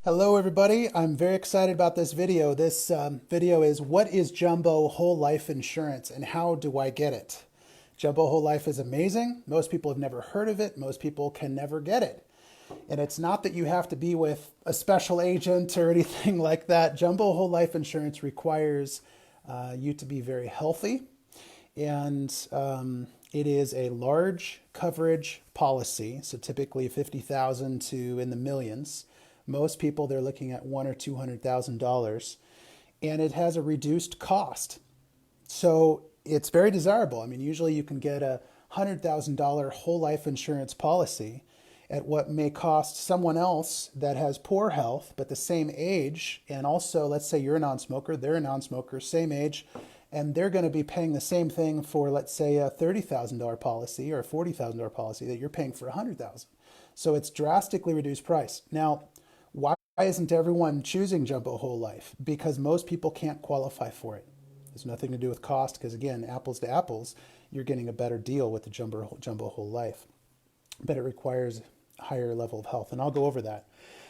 Hello everybody, I'm very excited about this video. This video is what is Jumbo Whole Life Insurance and how do I get it? Jumbo Whole Life is amazing. Most people have never heard of it. Most people can never get it. And it's not that you have to be with a special agent or anything like that. Jumbo Whole Life Insurance requires you to be very healthy, and it is a large coverage policy, so typically 50,000 to in the millions. Most people they're looking at one or $200,000, and it has a reduced cost. So it's very desirable. I mean, usually you can get a $100,000 whole life insurance policy at what may cost someone else that has poor health but the same age, and also let's say you're a non-smoker, they're a non-smoker, same age, and they're going to be paying the same thing for, let's say, a $30,000 policy or a $40,000 policy that you're paying for $100,000. So it's drastically reduced price. Now, why isn't everyone choosing Jumbo Whole Life? Because most people can't qualify for it. There's nothing to do with cost because, again, apples to apples, you're getting a better deal with the Jumbo Whole Life. But it requires a higher level of health, and I'll go over that.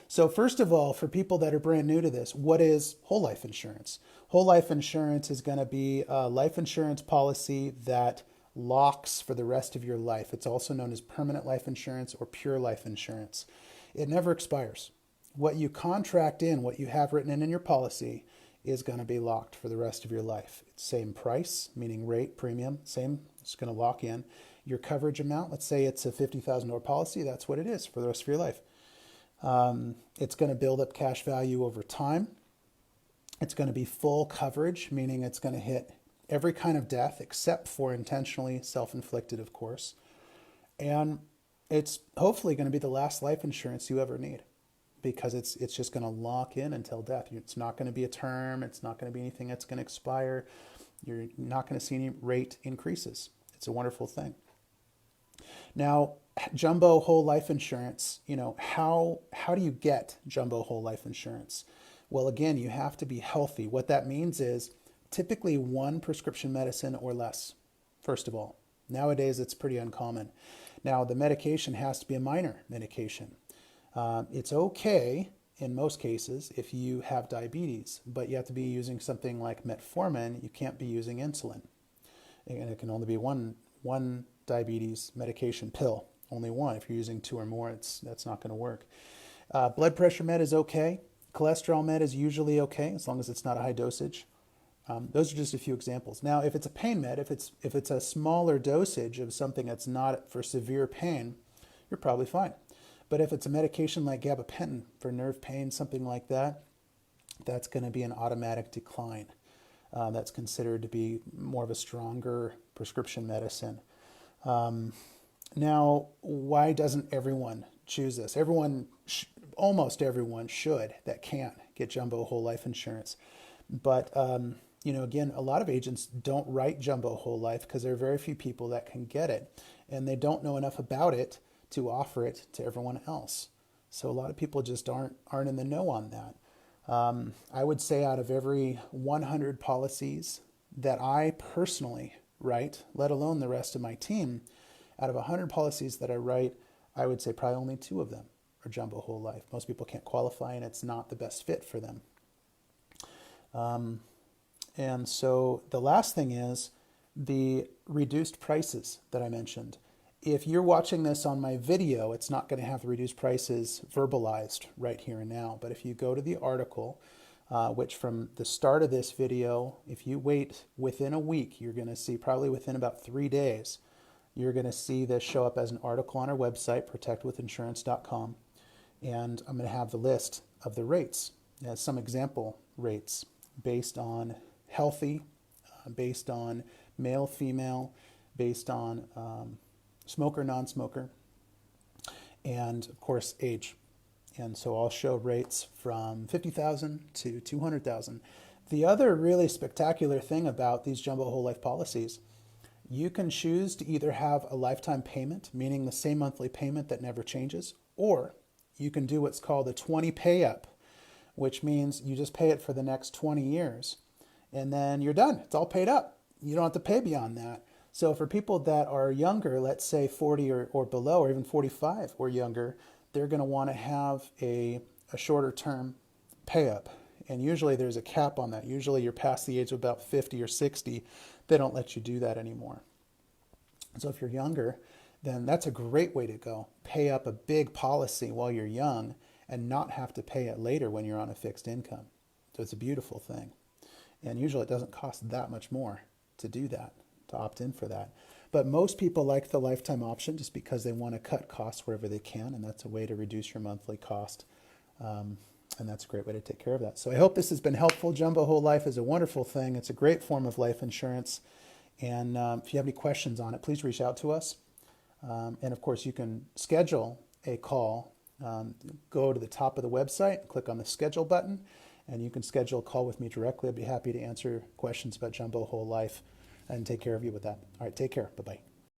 So first of all, for people that are brand new to this, what is whole life insurance? Whole life insurance is going to be a life insurance policy that locks for the rest of your life. It's also known as permanent life insurance or pure life insurance. It never expires. What you contract in, what you have written in your policy, is going to be locked for the rest of your life. It's same price, meaning rate, premium, same. It's going to lock in. Your coverage amount, let's say it's a $50,000 policy, that's what it is for the rest of your life. It's going to build up cash value over time. It's going to be full coverage, meaning it's going to hit every kind of death except for intentionally self-inflicted, of course. And it's hopefully going to be the last life insurance you ever need, because it's just going to lock in until death. It's not going to be a term. It's not going to be anything that's going to expire. You're not going to see any rate increases. It's a wonderful thing. Now, Jumbo Whole Life Insurance, how do you get Jumbo Whole Life Insurance? Well, again, you have to be healthy. What that means is typically one prescription medicine or less, first of all. Nowadays, it's pretty uncommon. Now, the medication has to be a minor medication. It's okay in most cases if you have diabetes, but you have to be using something like metformin. You can't be using insulin. And it can only be one diabetes medication pill, only one. If you're using two or more, that's not going to work. Blood pressure med is okay. Cholesterol med is usually okay as long as it's not a high dosage. Those are just a few examples. Now, if it's a pain med, if it's a smaller dosage of something that's not for severe pain, you're probably fine. But if it's a medication like gabapentin for nerve pain, something like that, that's going to be an automatic decline. That's considered to be more of a stronger prescription medicine. Now, why doesn't everyone choose this? Almost everyone should that can't get Jumbo Whole Life Insurance. But, again, a lot of agents don't write Jumbo Whole Life because there are very few people that can get it. And they don't know enough about it to offer it to everyone else. So a lot of people just aren't in the know on that. I would say out of every 100 policies that I personally write, let alone the rest of my team, out of 100 policies that I write, I would say probably only 2 of them are Jumbo Whole Life. Most people can't qualify, and it's not the best fit for them. And so the last thing is the reduced prices that I mentioned. If you're watching this on my video, it's not going to have the reduced prices verbalized right here and now. But if you go to the article, which from the start of this video, if you wait within a week, you're going to see probably within about 3 days, you're going to see this show up as an article on our website, protectwithinsurance.com. And I'm going to have the list of the rates, as some example rates based on healthy, based on male, female, based on smoker, non-smoker, and of course age. And so I'll show rates from 50,000 to 200,000. The other really spectacular thing about these Jumbo Whole Life policies, you can choose to either have a lifetime payment, meaning the same monthly payment that never changes, or you can do what's called a 20 pay up, which means you just pay it for the next 20 years and then you're done. It's all paid up. You don't have to pay beyond that. So for people that are younger, let's say 40 or below, or even 45 or younger, they're going to want to have a a shorter term pay up. And usually there's a cap on that. Usually you're past the age of about 50 or 60. They don't let you do that anymore. So if you're younger, then that's a great way to go. Pay up a big policy while you're young and not have to pay it later when you're on a fixed income. So it's a beautiful thing. And usually it doesn't cost that much more to do that, to opt in for that. But most people like the lifetime option just because they want to cut costs wherever they can, and that's a way to reduce your monthly cost. And that's a great way to take care of that. So I hope this has been helpful. Jumbo Whole Life is a wonderful thing. It's a great form of life insurance. And if you have any questions on it, please reach out to us. And of course, you can schedule a call. Go to the top of the website, click on the schedule button, and you can schedule a call with me directly. I'd be happy to answer questions about Jumbo Whole Life and take care of you with that. All right, take care. Bye-bye.